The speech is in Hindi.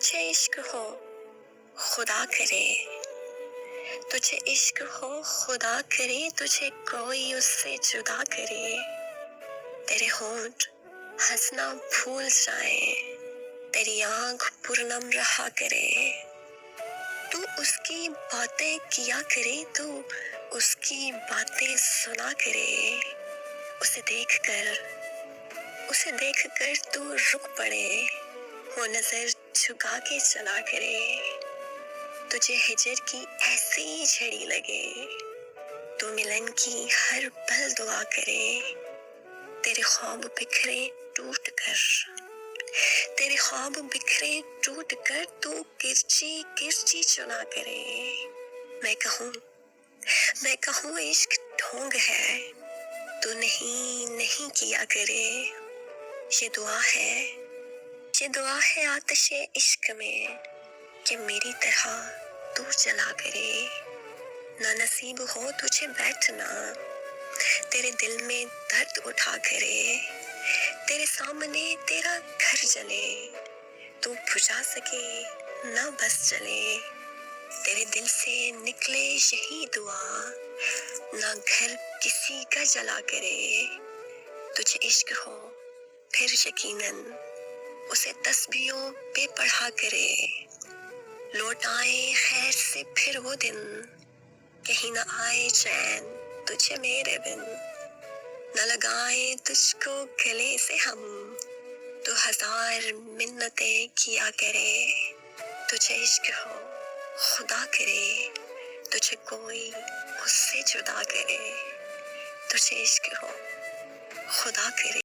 तुझे इश्क हो खुदा करे, तुझे इश्क हो खुदा करे, तुझे कोई उससे जुदा करे। तेरे होंठ हंसना भूल जाए, तेरी आंख पुरनम रहा करे। तू उसकी बातें किया करे, तू उसकी बातें सुना करे। उसे देखकर तू रुक पड़े, वो नजर झुका के चला करे। तुझे हिजर की ऐसी झड़ी लगे, तो मिलन की हर पल दुआ करे। तेरे ख्वाब बिखरे टूट कर तू किरची चुना करे। मैं कहूँ इश्क ढोंग है, तो नहीं किया करे। ये दुआ है आतिशे इश्क में, कि मेरी तरह तू चला करे। ना नसीब हो तुझे बैठना, तेरे दिल में दर्द उठा करे। तेरे सामने तेरा घर जले, तू बुझा सके ना बस चले। तेरे दिल से निकले यही दुआ, ना घर किसी का जला करे। तुझे इश्क हो फिर यकीनन उसे तस्बीहों पे पढ़ा करे। लौट आए खैर से फिर वो दिन, कहीं ना आए चैन तुझे मेरे बिन। न लगाए तुझको गले से हम, तो हजार मिन्नतें किया करे। तुझे इश्क हो खुदा करे, तुझे कोई उससे जुदा करे। तुझे इश्क हो खुदा करे।